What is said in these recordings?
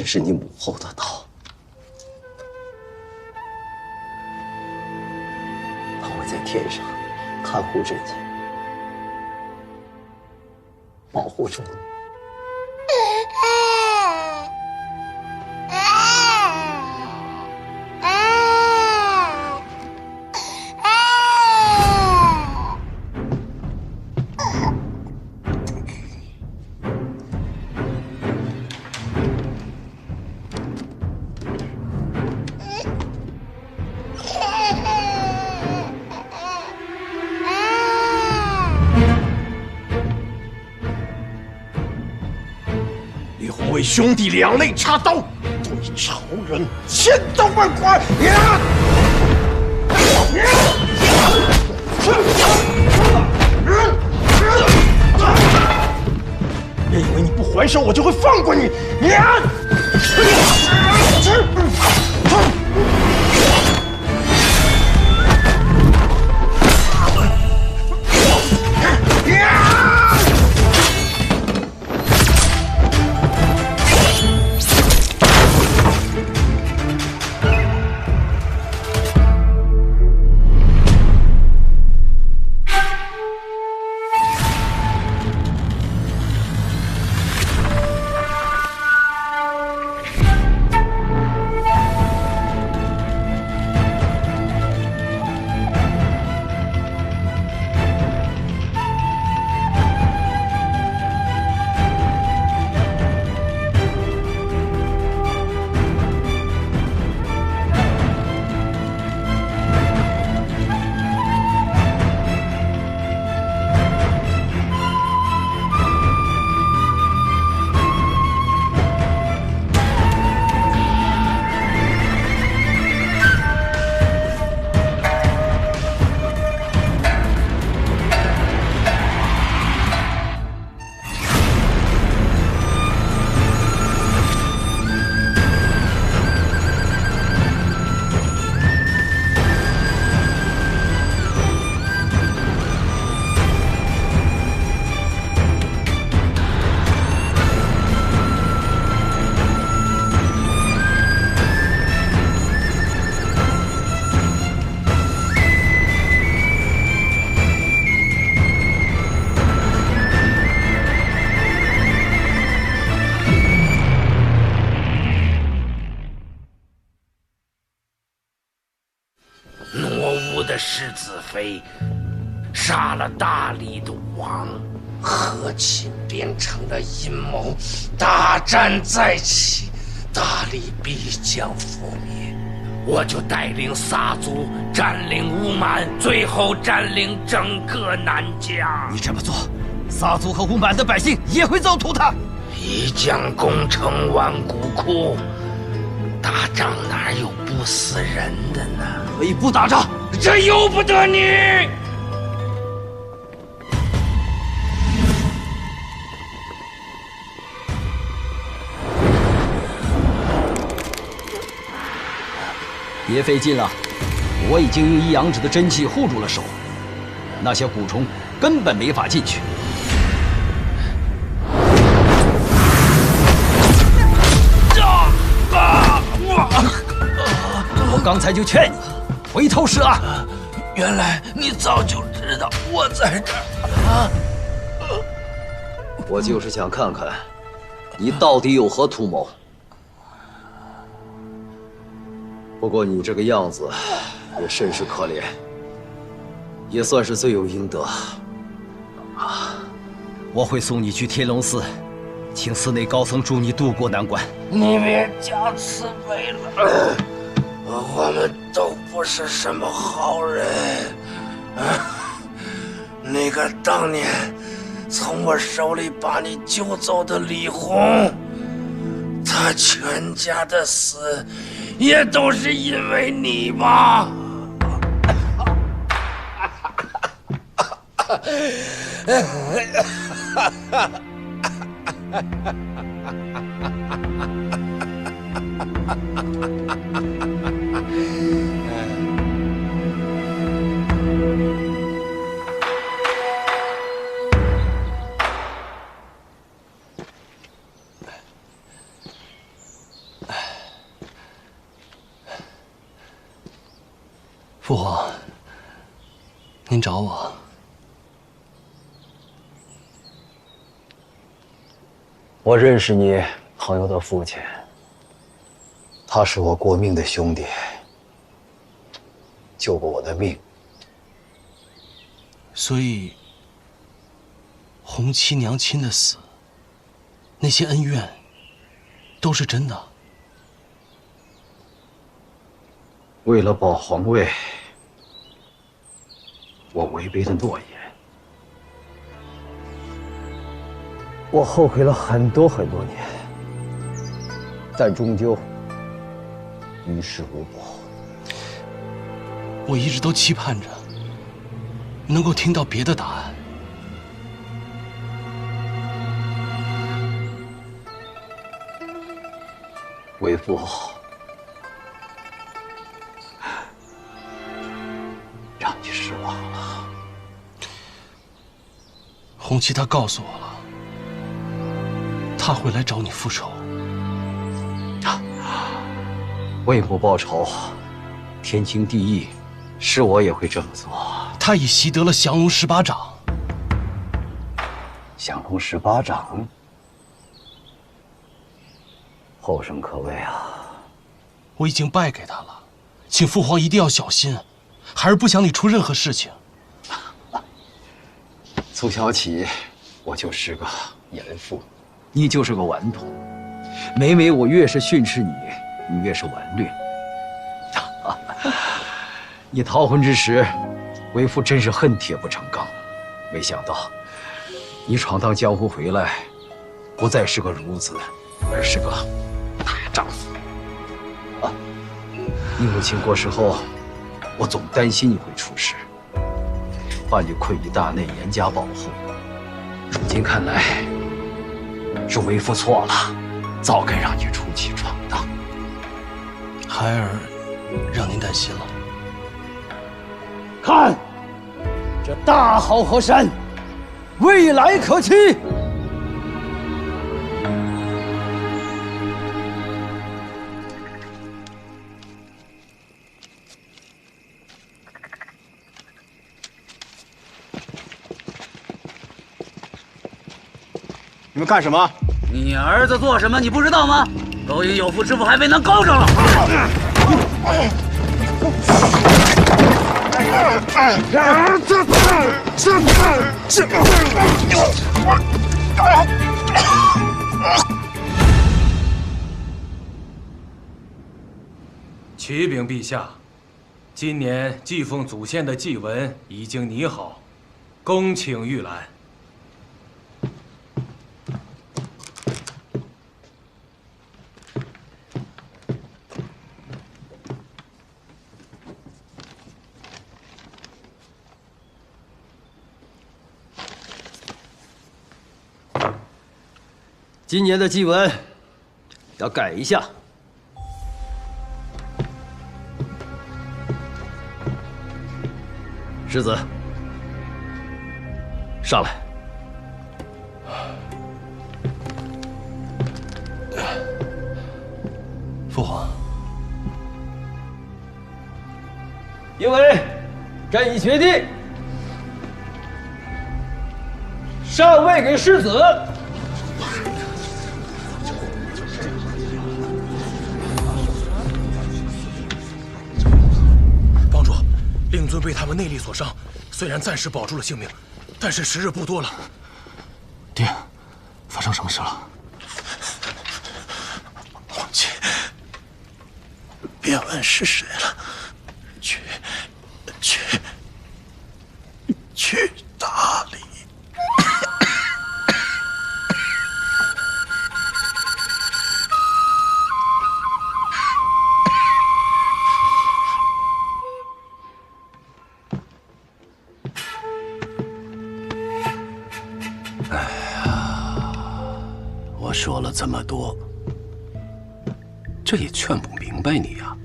这是你母后的刀，她会在天上看护着你，保护着你。为兄弟两肋插刀，对仇人千刀万剐！别以为你不还手，我就会放过你！世子妃杀了大理的王，和亲变成了阴谋，大战再起，大理必将覆灭。我就带领撒族占领乌满，最后占领整个南疆。你这么做，撒族和乌满的百姓也会遭屠的。一将功成万骨枯，打仗哪有不死人的呢？可以不打仗，这由不得你。别费劲了，我已经用一阳指的真气护住了手，那些蛊虫根本没法进去。我刚才就劝你回头是岸。原来你早就知道我在这儿啊！我就是想看看你到底有何图谋。不过你这个样子也甚是可怜，也算是罪有应得。我会送你去天龙寺，请寺内高僧助你渡过难关。你别加慈悲了，我们都不是什么好人。那个当年从我手里把你救走的李红，他全家的死也都是因为你吧？父皇，您找我？我认识你朋友的父亲，他是我过命的兄弟，救过我的命。所以，红七娘亲的死，那些恩怨，都是真的。为了保皇位，我违背了诺言，我后悔了很多年，但终究于事无补。我一直都期盼着能够听到别的答案。为父，让你失望了。红七她告诉我了，她会来找你复仇。为母报仇，天经地义，是我也会这么做。她已习得了降龙18掌。降龙18掌，后生可畏啊！我已经败给他了，请父皇一定要小心，孩儿不想你出任何事情。从小起，我就是个严父，你就是个顽童。每我越是训斥你，你越是顽劣。你逃婚之时，为父真是恨铁不成钢。没想到，你闯荡江湖回来，不再是个孺子，而是个大丈夫。你母亲过世后，我总担心你会出事，怕你困于大内，严加保护。如今看来，是为父错了，早该让你出去闯荡。孩儿让您担心了。看，这大好河山，未来可期。你们干什么？你儿子做什么你不知道吗？勾引有妇之夫还未能勾上了。启禀陛下，今年祭奉祖先的祭文已经拟好，恭请御览。今年的祭文要改一下。世子，上来。父皇，因为朕已决定，禅位给世子。令尊被他们内力所伤，虽然暂时保住了性命，但是时日不多了。爹，发生什么事了？皇亲，别问是谁了，去大理。说了这么多，这也劝不明白你呀。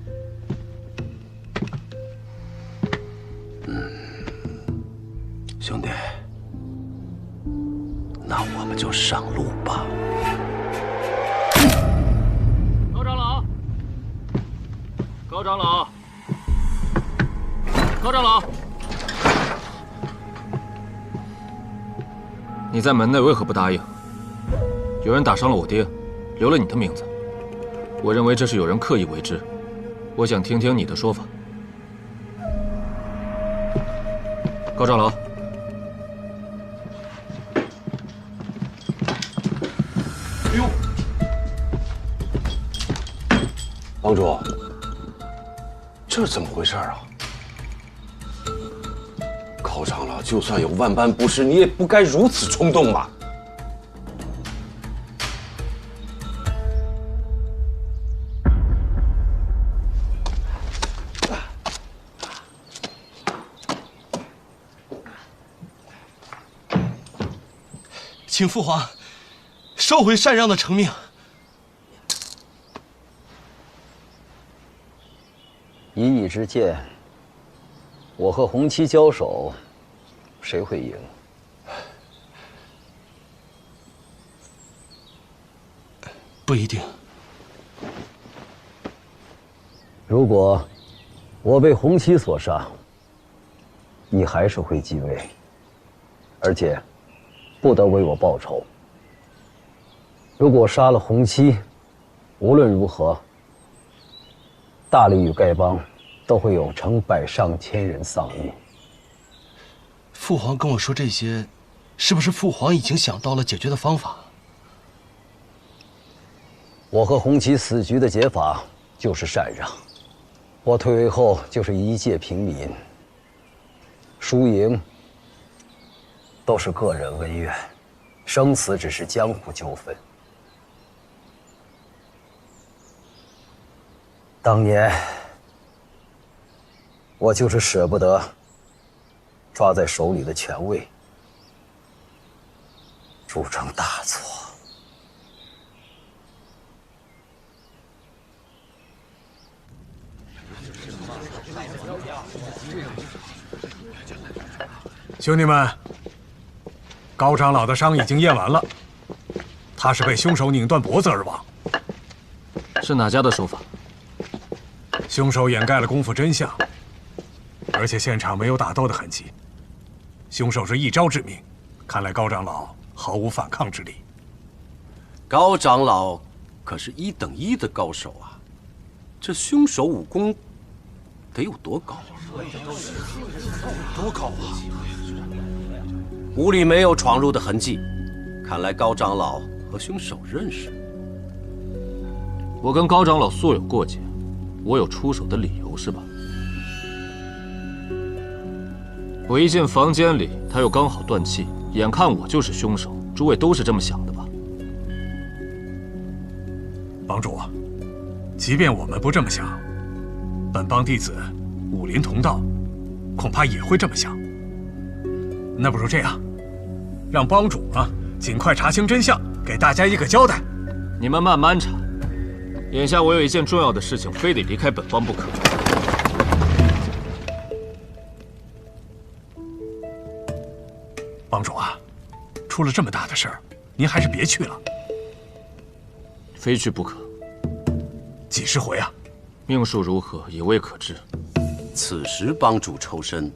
兄弟，那我们就上路吧。高长老，高长老，高长老，你在门内为何不答应？有人打伤了我爹，留了你的名字。我认为这是有人刻意为之。我想听听你的说法。高长老。 帮主，这是怎么回事啊？高长老，就算有万般不是，你也不该如此冲动吧？请父皇收回禅让的成命。 以你之见，我和红旗交手，谁会赢？不一定。如果我被红旗所杀，你还是会继位，而且不得为我报仇。如果杀了红旗，无论如何，大理与丐帮都会有成百上千人丧命。父皇跟我说这些，是不是父皇已经想到了解决的方法？我和红旗死局的解法就是禅让。我退位后就是一介平民，输赢都是个人恩怨，生死只是江湖纠纷。当年我就是舍不得抓在手里的权位，铸成大错。兄弟们，高长老的伤已经验完了，他是被凶手拧断脖子而亡。是哪家的手法？ 凶手掩盖了功夫真相，而且现场没有打斗的痕迹。凶手是一招致命，看来高长老毫无反抗之力。高长老可是1等1的高手啊，这凶手武功得有多高？多高啊！屋里没有闯入的痕迹，看来高长老和凶手认识。我跟高长老素有过节。 我有出手的理由是吧？我一进房间里，他又刚好断气，眼看我就是凶手，诸位都是这么想的吧？帮主，即便我们不这么想，本帮弟子武林同道，恐怕也会这么想。那不如这样，让帮主尽快查清真相，给大家一个交代。你们慢慢查。 眼下我有一件重要的事情，非得离开本帮不可。帮主啊，出了这么大的事儿，您还是别去了。非去不可。几十回啊？命数如何，也未可知。此时帮主抽身，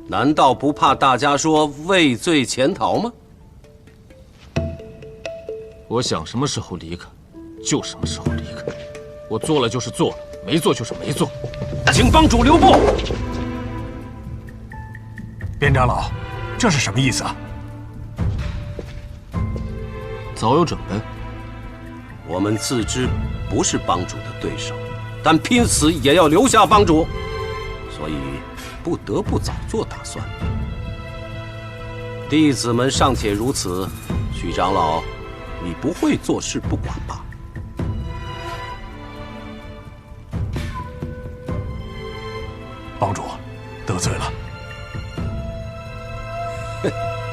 难道不怕大家说畏罪潜逃吗？我想什么时候离开。 就什么时候离开，我做了就是做了，没做就是没做，请帮主留步。边长老，这是什么意思啊？早有准备。我们自知不是帮主的对手，但拼死也要留下帮主，所以不得不早做打算。弟子们尚且如此，许长老，你不会坐视不管吧？ 帮主，得罪了。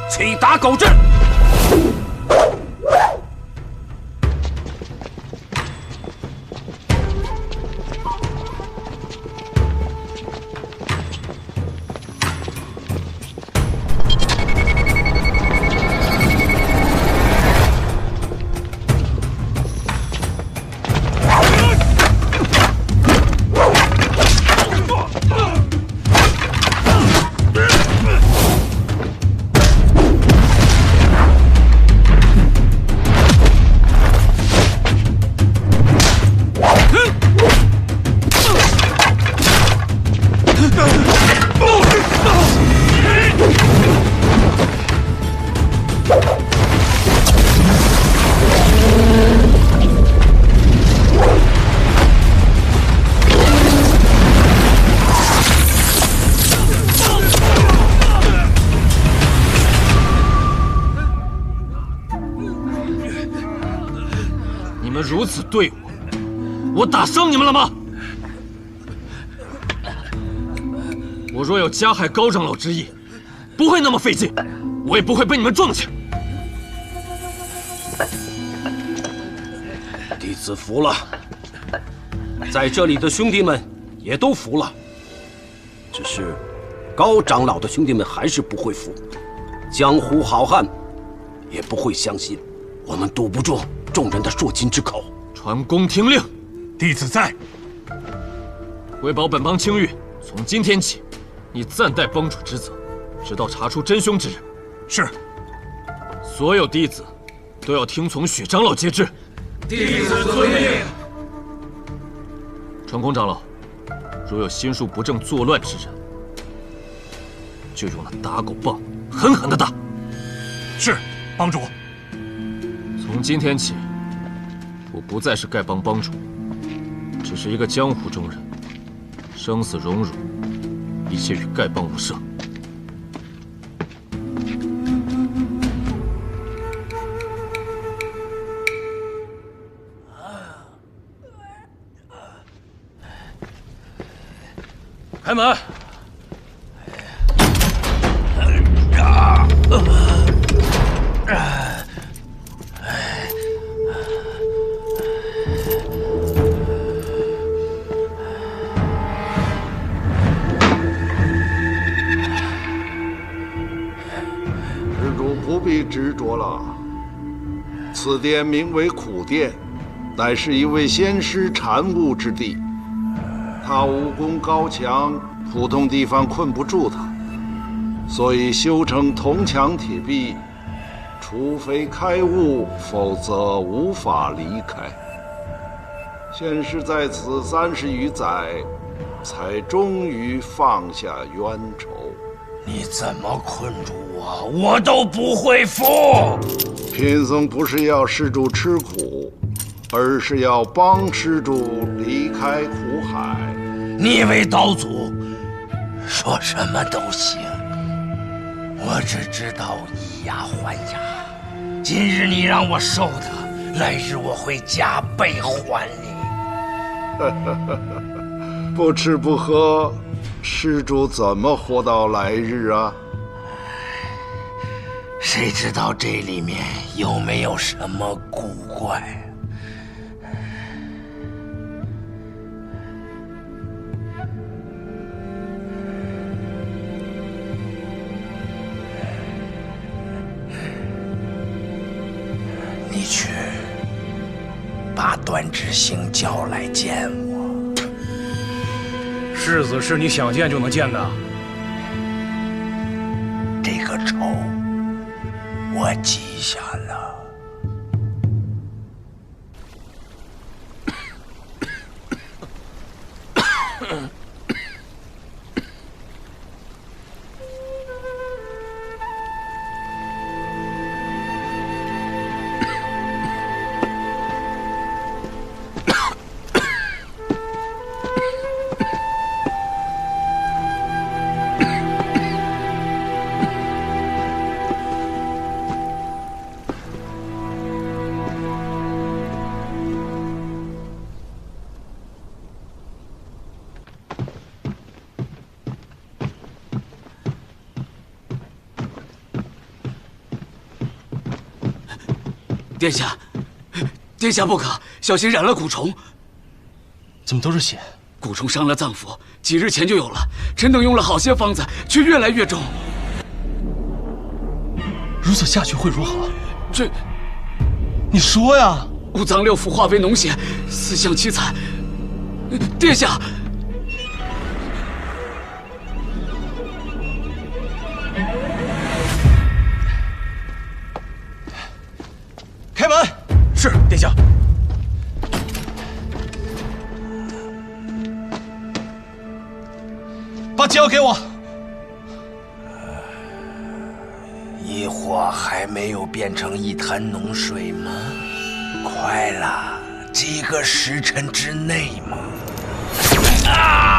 起打狗阵！此对我，我打伤你们了吗？我若有加害高长老之意，不会那么费劲，我也不会被你们撞下。弟子服了，在这里的兄弟们也都服了，只是高长老的兄弟们还是不会服，江湖好汉也不会相信，我们堵不住众人的硕金之口。传宫听令，弟子在。为保本帮清誉，从今天起，你暂代帮主之责，直到查出真凶之人。是。所有弟子都要听从许长老节制。弟子遵命。传空长老，如有心术不正作乱之人，就用那打狗棒狠狠地打。是，帮主。从今天起，我不再是丐帮帮主，只是一个江湖中人，生死荣辱，一切与丐帮无涉。开门！施主不必执着了，此殿名为苦殿，乃是一位仙师禅悟之地。他武功高强，普通地方困不住他，所以修成铜墙铁壁，除非开悟，否则无法离开。仙师在此30余载，才终于放下冤仇。你怎么困住我，我都不会服。贫僧不是要施主吃苦，而是要帮施主离开苦海。你为道祖，说什么都行。我只知道以牙还牙。今日你让我受的，来日我会加倍还你。不吃不喝，施主怎么活到来日啊？谁知道这里面有没有什么古怪？你去把段志兴叫来见我。世子是你想见就能见的？这个仇我记下了。殿下，殿下不可小心染了蛊虫。怎么都是血？蛊虫伤了脏腑，几日前就有了。臣等用了好些方子，却越来越重。如此下去会如何？这，你说呀！五脏六腑化为脓血，死相凄惨。殿下。开门！是，殿下。把解药给我。疑惑还没有变成一滩脓水吗？快了，几个时辰之内嘛。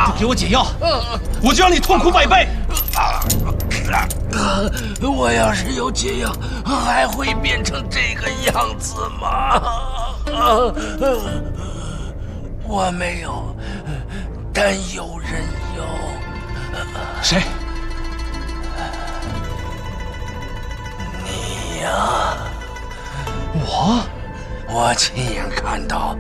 不给我解药，我就让你痛苦100倍。我要是有解药，还会变成这个样子吗？我没有，但有人有。谁？你呀！我亲眼看到，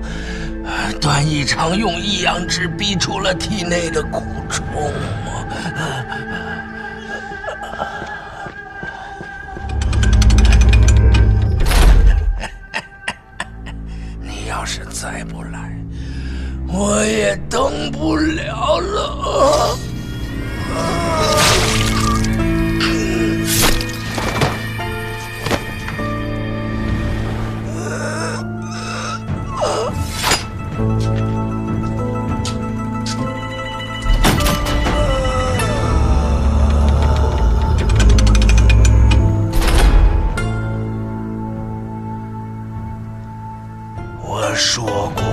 段义长用异阳指逼出了体内的蛊虫。你要是再不来，我也等不了了。我说过，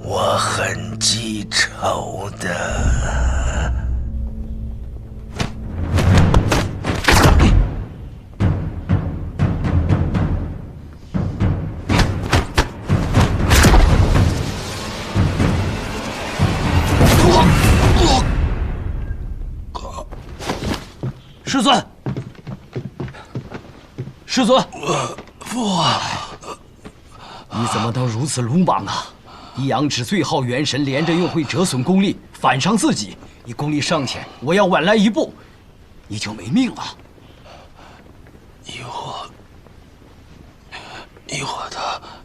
我很记仇的。师尊，师尊，父王，你怎么能如此鲁莽呢？一阳指最号元神连着用会折损功力，反伤自己。你功力尚浅，我要晚来一步，你就没命了。一会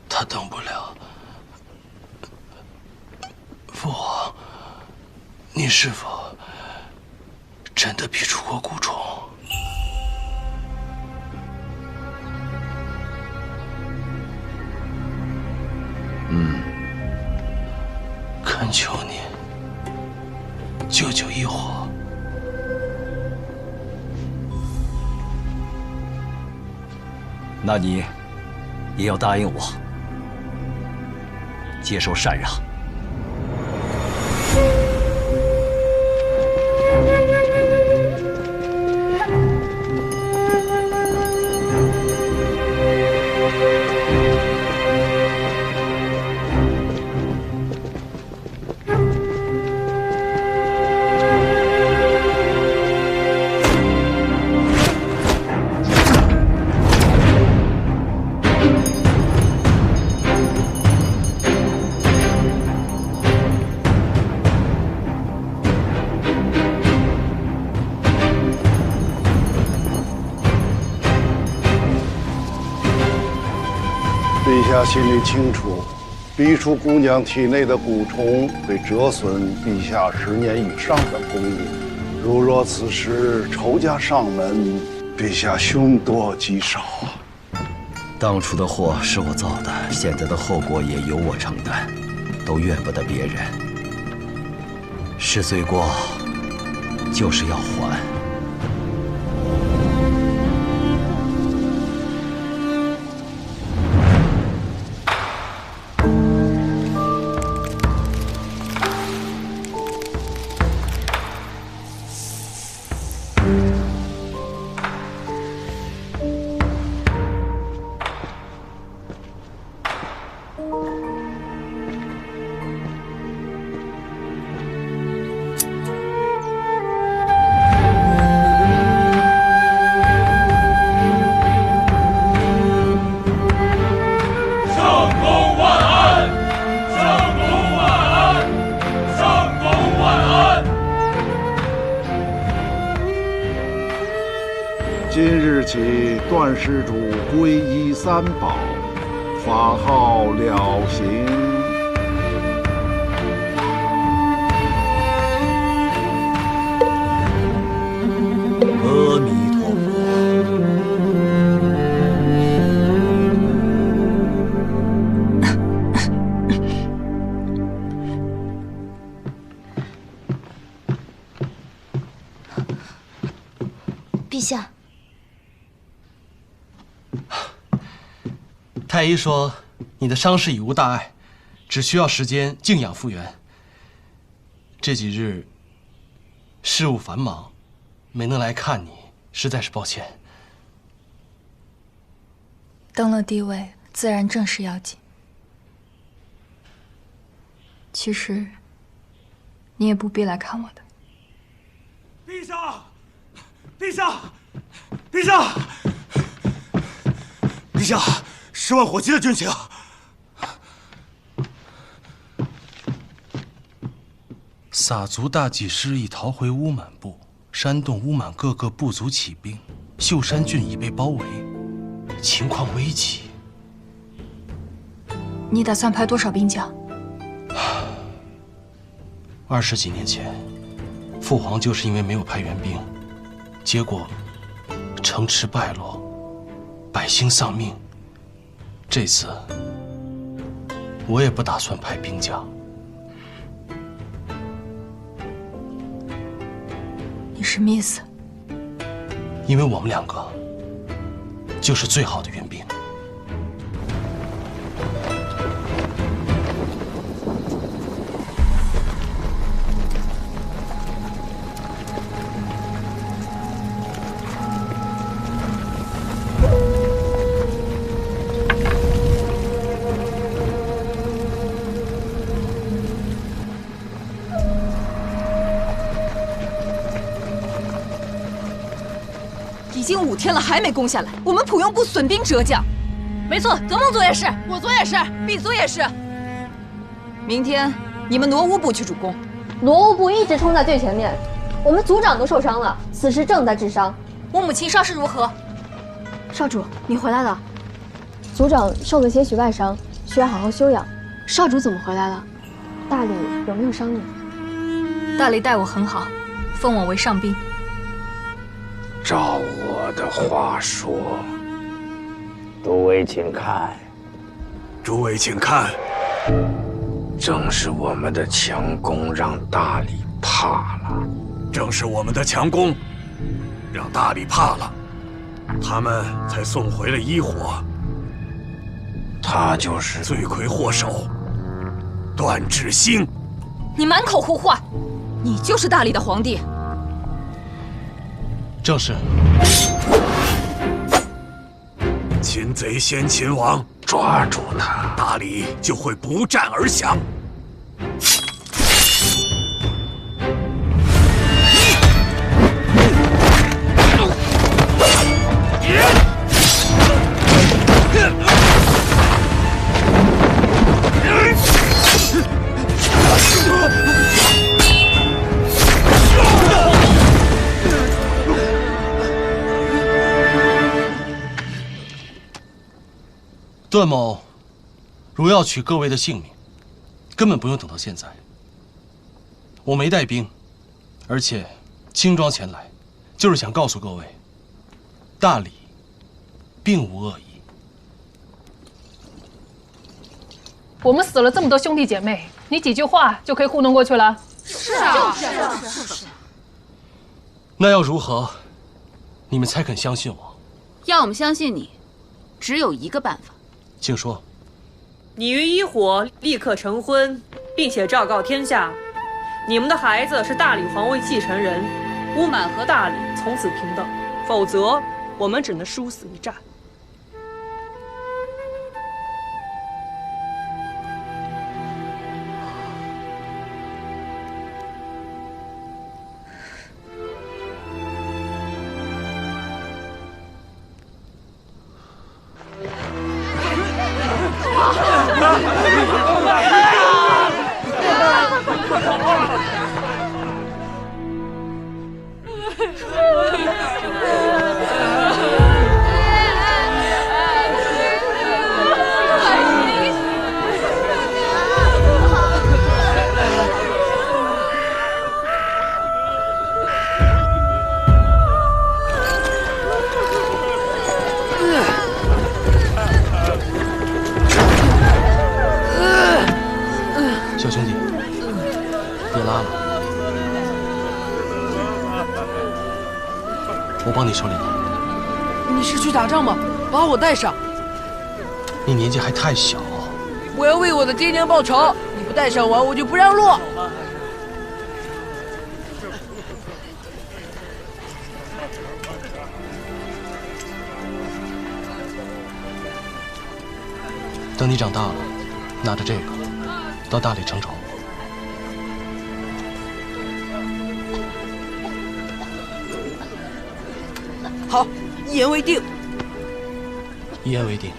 他等不了。父王，你是否真的逼出过蛊虫？恳求你救救一火。那你也要答应我，接受禅让。陛下心里清楚，逼出姑娘体内的蛊虫会折损陛下10年以上的功力。如若此时仇家上门，陛下凶多吉少啊！当初的祸是我造的，现在的后果也由我承担，都怨不得别人。是罪过，就是要还。今日起，段施主皈依三宝，法号了行。阿弥陀佛。陛下。太医说，你的伤势已无大碍，只需要时间静养复原。这几日事务繁忙，没能来看你，实在是抱歉。登了帝位，自然正事要紧。其实，你也不必来看我的。陛下，陛下，陛下，陛下，10万火急的军情。撒族大计失意，逃回乌满部，煽动乌满各个部族起兵，秀山郡已被包围，情况危急。你打算派多少兵将？20几年前，父皇就是因为没有派援兵，结果城池败落，百姓丧命。这次我也不打算派兵将。你什么意思？因为我们2个就是最好的援兵。已经5天了，还没攻下来，我们普用部损兵折将。没错，泽梦族也是，我族也是，敝族也是。明天你们挪乌部去主攻。挪乌部一直冲在最前面，我们族长都受伤了，此时正在治伤。我母亲伤势如何？少主，你回来了。族长受了些许外伤，需要好好休养。少主怎么回来了？大理有没有伤你？大理待我很好，封我为上宾。照我的话说，诸位请看，诸位请看，正是我们的强攻让大理怕了，正是我们的强攻让大理怕了，他们才送回了伊火。他就是罪魁祸首，段志兴。你满口胡话，你就是大理的皇帝。正是。擒贼先擒王，抓住他，大理就会不战而降。段某，如要取各位的性命，根本不用等到现在。我没带兵，而且轻装前来，就是想告诉各位，大理并无恶意。我们死了这么多兄弟姐妹，你几句话就可以糊弄过去了？是啊，是。那要如何，你们才肯相信我？要我们相信你，只有一个办法。请说。你与伊火立刻成婚，并且昭告天下，你们的孩子是大理皇位继承人，乌满和大理从此平等，否则我们只能殊死一战。小兄弟，别拉了，我帮你手里拿。你是去打仗吗？把我带上。你年纪还太小，我要为我的爹娘报仇。你不带上我，我就不让路。等你长大了，拿着这个到大理称宠。好，一言为定。一言为定。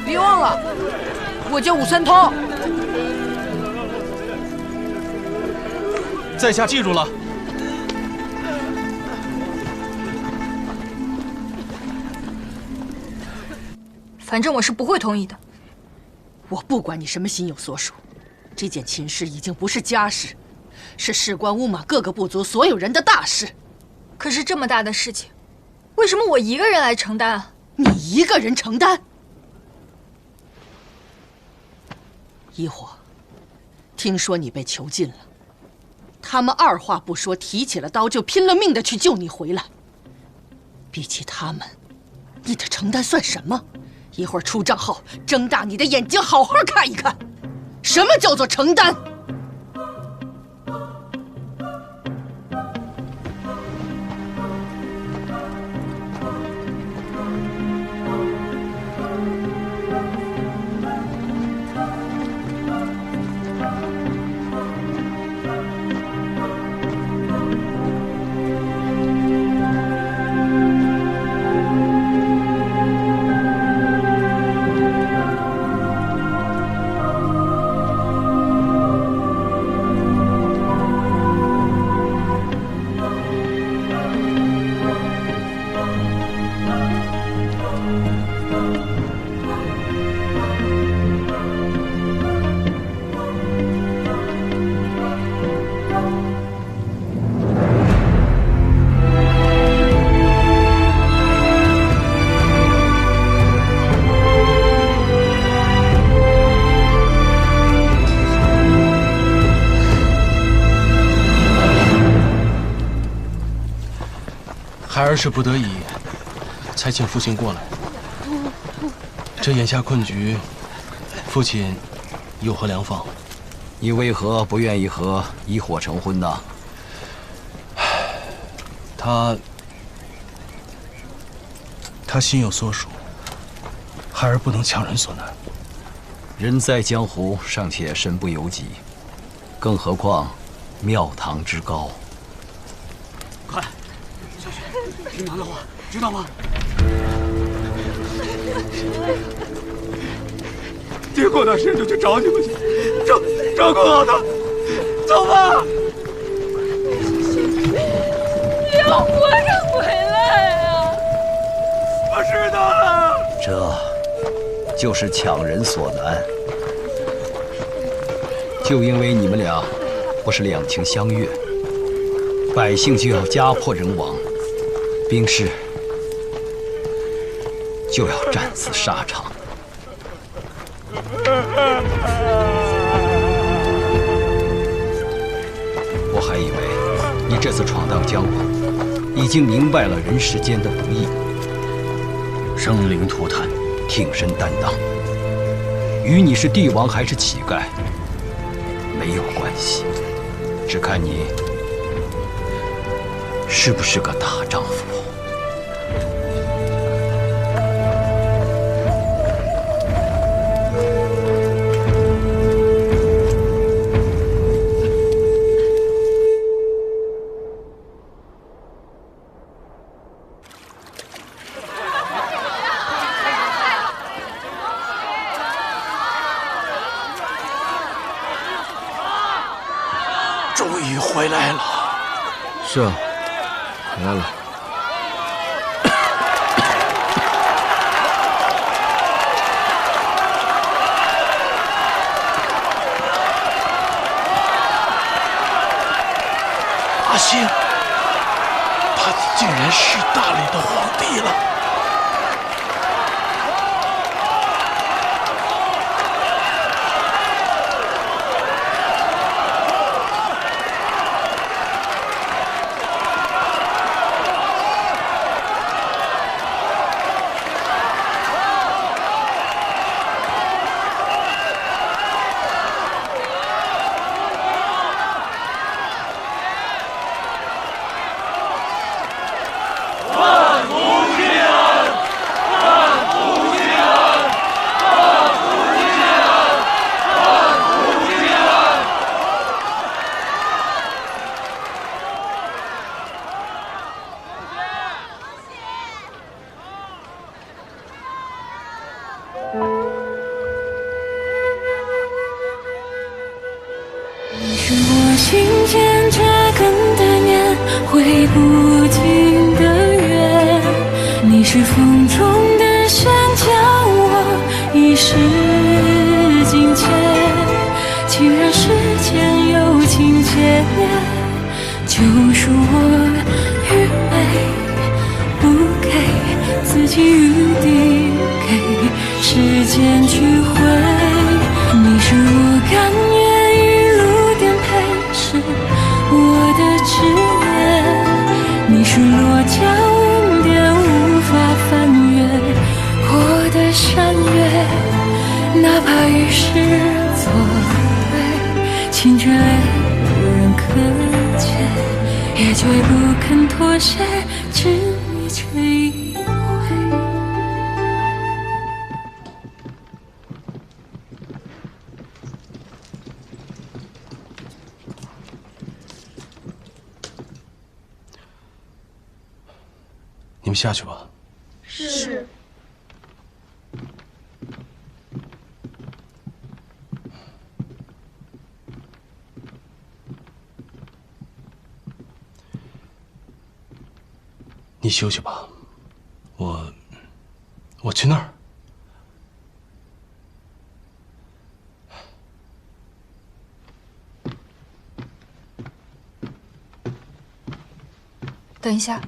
别忘了，我叫武三通。在下记住了。反正我是不会同意的。我不管你什么心有所属，这件秦氏已经不是家事，是事关乌马各个部族所有人的大事。可是这么大的事情，为什么我一个人来承担啊？你一个人承担？一火，听说你被囚禁了，他们二话不说，提起了刀就拼了命的去救你回来。比起他们，你的承担算什么？一会儿出账后，睁大你的眼睛，好好看一看，什么叫做承担。孩儿是不得已才请父亲过来。这眼下困局，父亲有何良方？你为何不愿意和一火成婚呢？他心有所属，孩儿不能强人所难。人在江湖尚且身不由己，更何况庙堂之高。快，小雪，听娘的话，知道吗？爹过段时间就去找你们去，照顾好他。走吧。你要活着回来啊！不是的。这就是强人所难。就因为你们俩不是两情相悦，百姓就要家破人亡，兵士就要战死沙场。我还以为你这次闯荡江湖，已经明白了人世间的不易，生灵涂炭，挺身担当。与你是帝王还是乞丐没有关系，只看你是不是个大丈夫。终于回来了。是啊，回来了。阿星，他竟然是大理的皇帝了。你是我心间扎根的念，挥不尽的缘。你是风中的香，叫我一世境界。既然世间有情结，就恕我愚昧，不给自己余地，给时间去回。你是我甘愿一路颠沛，是我的执念。你是落脚云点，无法翻越我的山岳。哪怕与世作对，情却无人可解，也绝不肯妥协，执迷却一回。你们下去吧。是。你休息吧，我去那儿。等一下。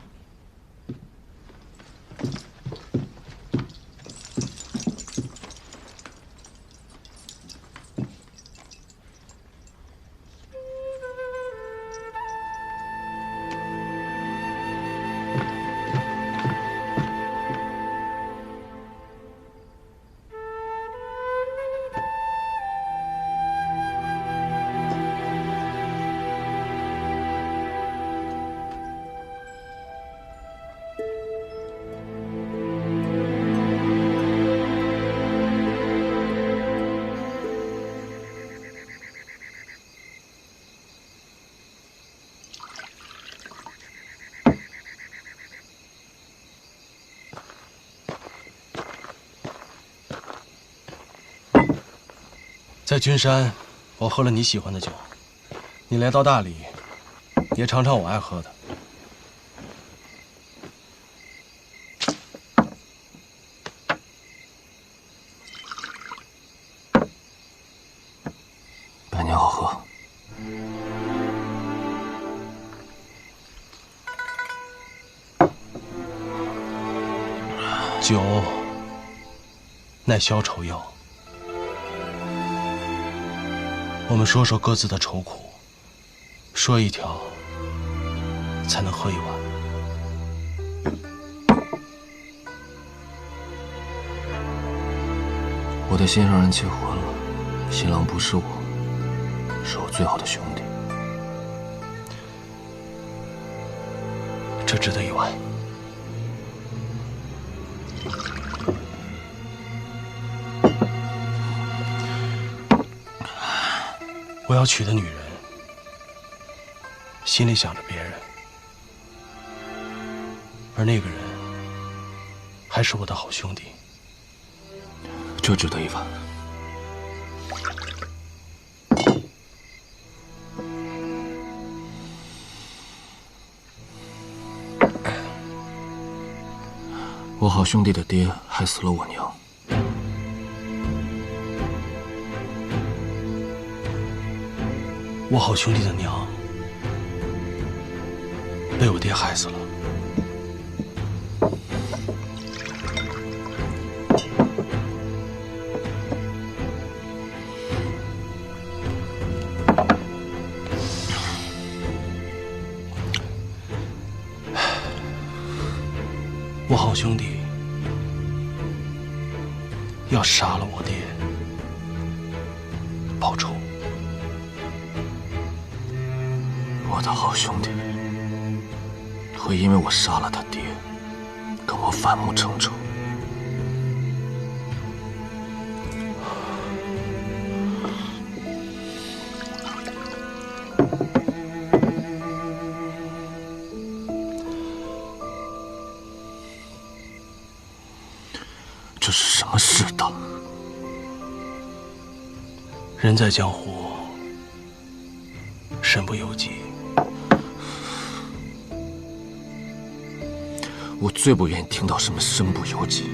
在君山，我喝了你喜欢的酒；你来到大理，也尝尝我爱喝的。百年好合。酒乃消愁药。我们说说各自的愁苦，说一条，才能喝一碗。我的心上人结婚了，新郎不是我，是我最好的兄弟。这值得一碗。我要娶的女人，心里想着别人，而那个人还是我的好兄弟。这值得一碗。我好兄弟的爹害死了我娘。我好兄弟的娘被我爹害死了。我好兄弟要杀了我爹报仇。我的好兄弟会因为我杀了他爹，跟我反目成仇。这这是什么世道？人在江湖，身不由己。我最不愿意听到什么身不由己。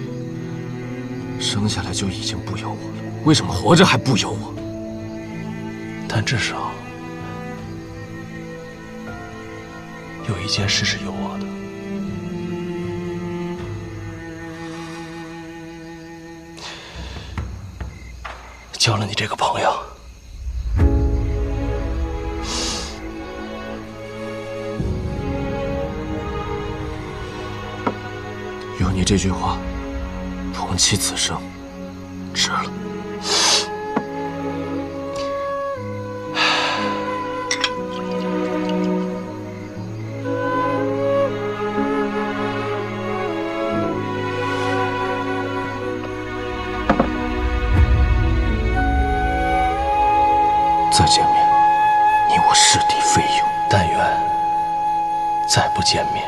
生下来就已经不由我了，为什么活着还不由我？但至少有一件事是由我的。交了你这个朋友。有你这句话，同期此生，值了。再见面，你我师弟非友。但愿再不见面。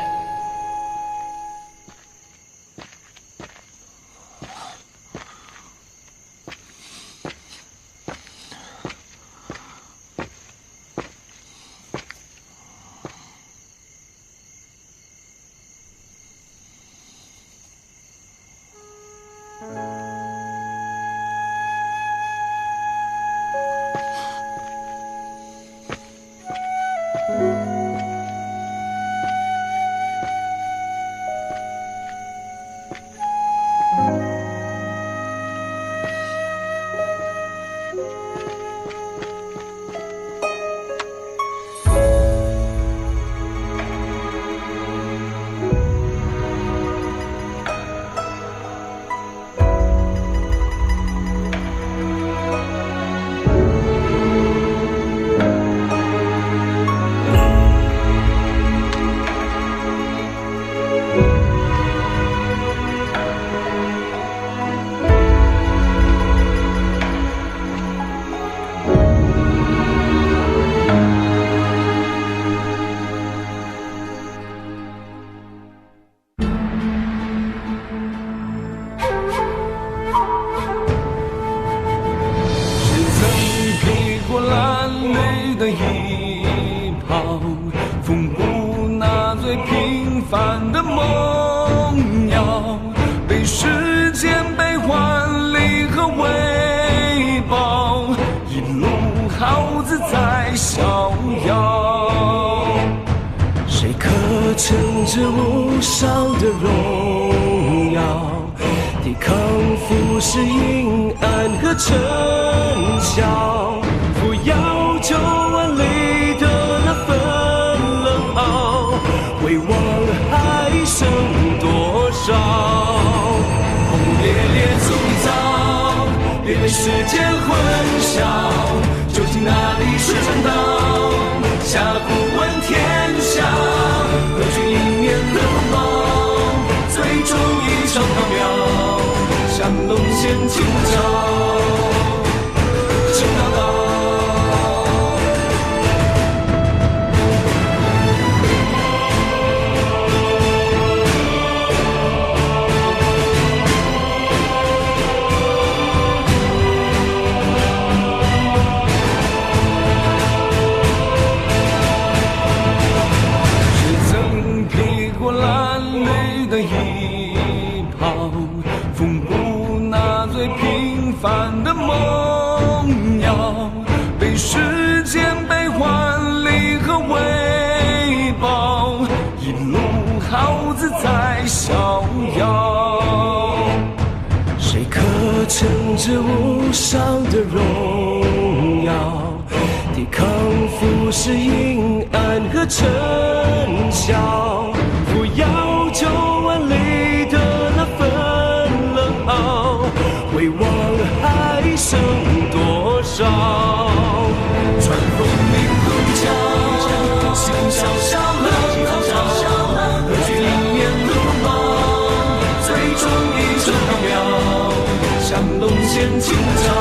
向龙剑今朝，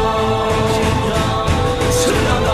热闹闹。